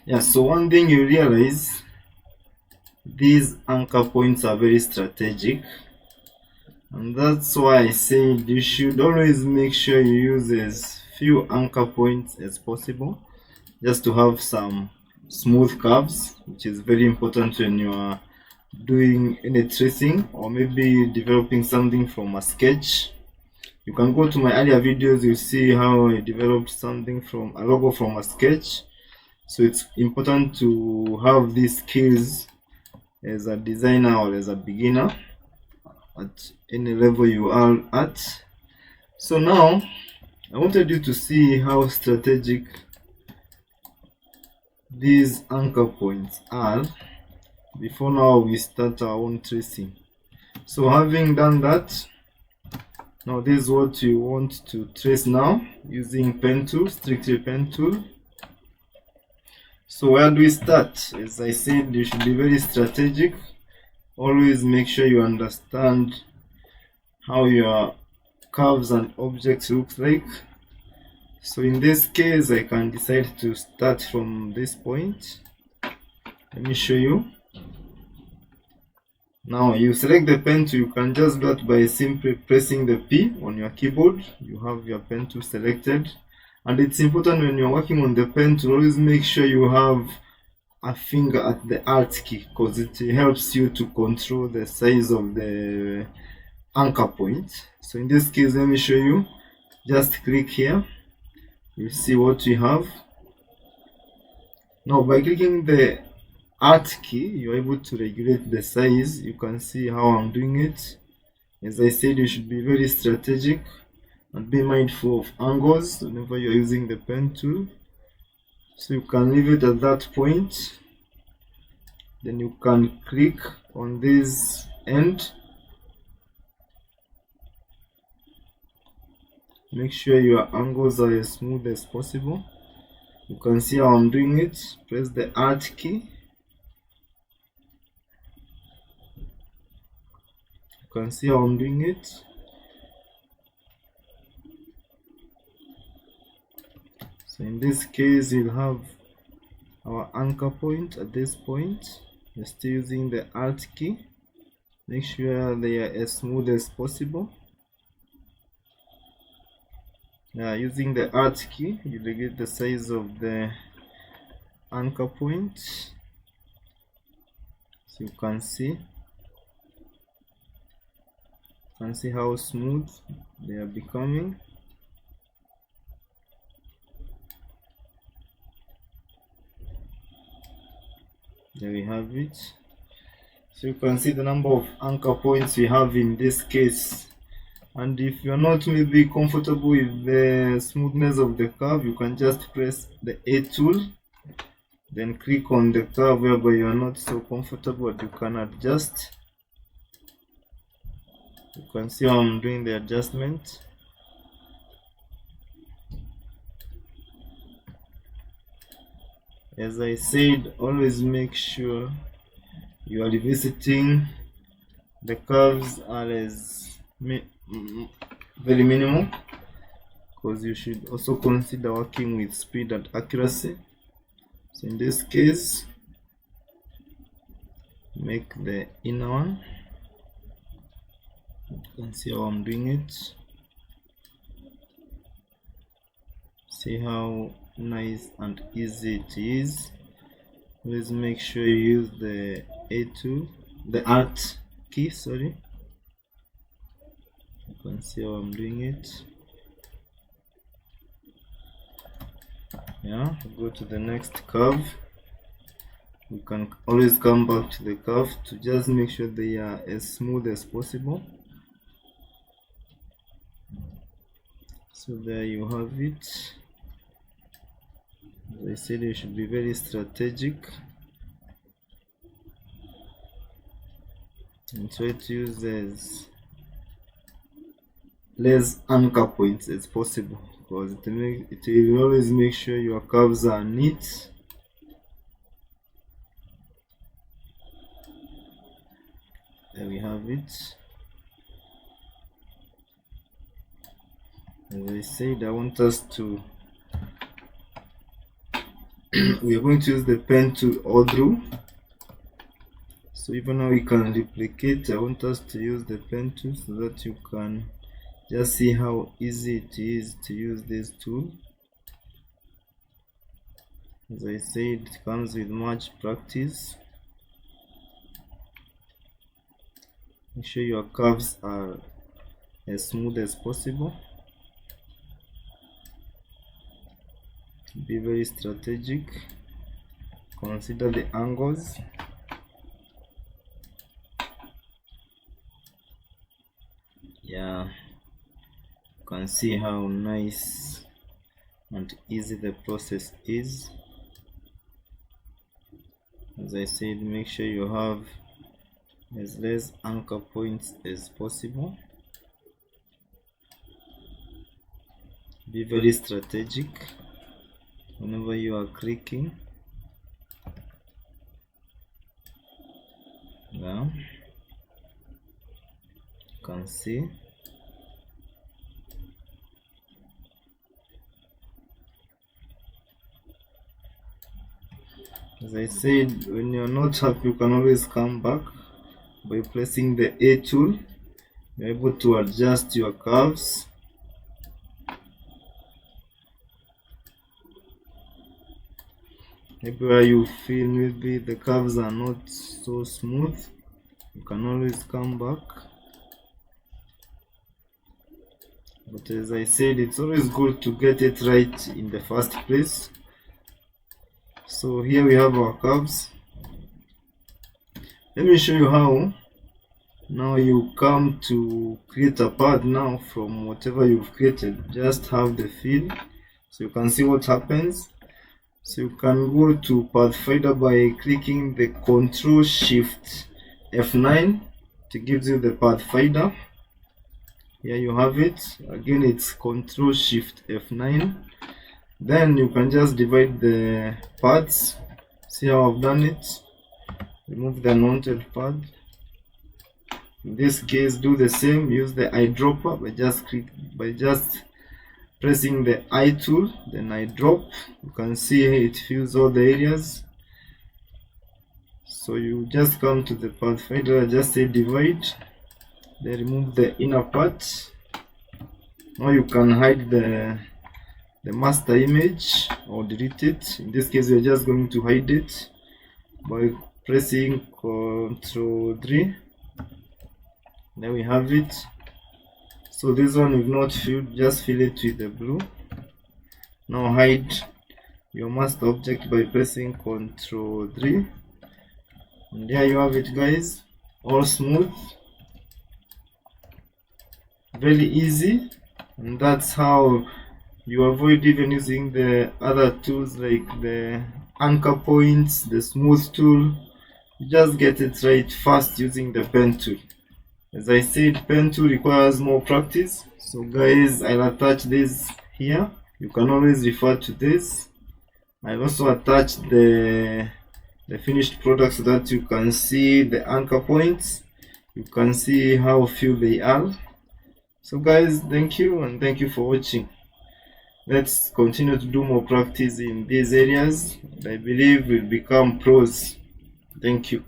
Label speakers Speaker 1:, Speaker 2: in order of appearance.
Speaker 1: Yeah, so one thing you realize, these anchor points are very strategic, and that's why I said you should always make sure you use as few anchor points as possible, just to have some smooth curves, which is very important when you are doing any tracing or maybe developing something from a sketch. You can go to my earlier videos, you see how I developed something from a logo from a sketch. So it's important to have these skills as a designer or as a beginner at any level you are at. So now I wanted you to see how strategic these anchor points are before now we start our own tracing. So having done that, now this is what you want to trace now using pen tool, strictly pen tool. So where do we start? As I said, you should be very strategic. Always make sure you understand how your curves and objects looks like. So in this case, I can decide to start from this point. Let me show you. Now you select the pen tool. You can just do that by simply pressing the P on your keyboard. You have your pen tool selected, and it's important when you're working on the pen to always make sure you have a finger at the Alt key, because it helps you to control the size of the anchor point. So in this case, let me show you. Just click here, you see what we have. Now by clicking the Alt key, you're able to regulate the size. You can see how I'm doing it. As I said, you should be very strategic and be mindful of angles whenever you're using the pen tool. So you can leave it at that point, then you can click on this end. Make sure your angles are as smooth as possible. You can see how I'm doing it. Press the Alt key. You can see how I'm doing it. So in this case, you'll have our anchor point at this point. We're still using the Alt key. Make sure they are as smooth as possible. Using the Alt key, you regulate the size of the anchor point. So you can see how smooth they are becoming. There we have it. So you can see the number of anchor points we have in this case. And if you're not maybe comfortable with the smoothness of the curve, you can just press the A tool, then click on the curve whereby you are not so comfortable, and you can adjust. You can see how I'm doing the adjustment. As I said, always make sure you are revisiting. The curves are as very minimal, because you should also consider working with speed and accuracy. So in this case, make the inner one. You can see how I'm doing it. See how nice and easy it is. Please make sure you use the A2, the Alt key, sorry. You can see how I'm doing it. Go to the next curve. You can always come back to the curve to just make sure they are as smooth as possible. So there you have it. As I said, you should be very strategic and try to use as less anchor points as possible, because it will always make sure your curves are neat. There we have it. As I said, I want us to then we are going to use the pen tool all through. So even now we can duplicate. I want us to use the pen tool so that you can just see how easy it is to use this tool. As I said, it comes with much practice. Make sure your curves are as smooth as possible. Be very strategic. Consider the angles. Yeah, you can see how nice and easy the process is. As I said, make sure you have as less anchor points as possible. Be very strategic whenever you are clicking. Now you can see as I said, when you're not happy, you can always come back by pressing the A tool. You're able to adjust your curves. Maybe where you feel maybe the curves are not so smooth, you can always come back. But as I said, it's always good to get it right in the first place. So here we have our curves. Let me show you how now you come to create a path now from whatever you've created. Just have the fill so you can see what happens. So you can go to Pathfinder by clicking the Ctrl Shift F9 to gives you the Pathfinder. Here you have it. Again, it's Ctrl Shift F9. Then you can just divide the parts. See how I've done it. Remove the unwanted part. In this case, do the same. Use the eyedropper by just pressing the eye tool, then I drop. You can see it fills all the areas. So you just come to the Pathfinder, just say divide, then remove the inner part. Now you can hide the master image or delete it. In this case, we're just going to hide it by pressing Ctrl 3. There we have it. So this one we've not filled, just fill it with the blue. Now hide your master object by pressing Ctrl 3. And there you have it, guys. All smooth. Very easy. And that's how you avoid even using the other tools like the anchor points, the smooth tool. You just get it right fast using the pen tool. As I said, pen tool requires more practice. So guys, I'll attach this here. You can always refer to this. I'll also attach the finished product so that you can see the anchor points. You can see how few they are. So guys, thank you and thank you for watching. Let's continue to do more practice in these areas. I believe we'll become pros. Thank you.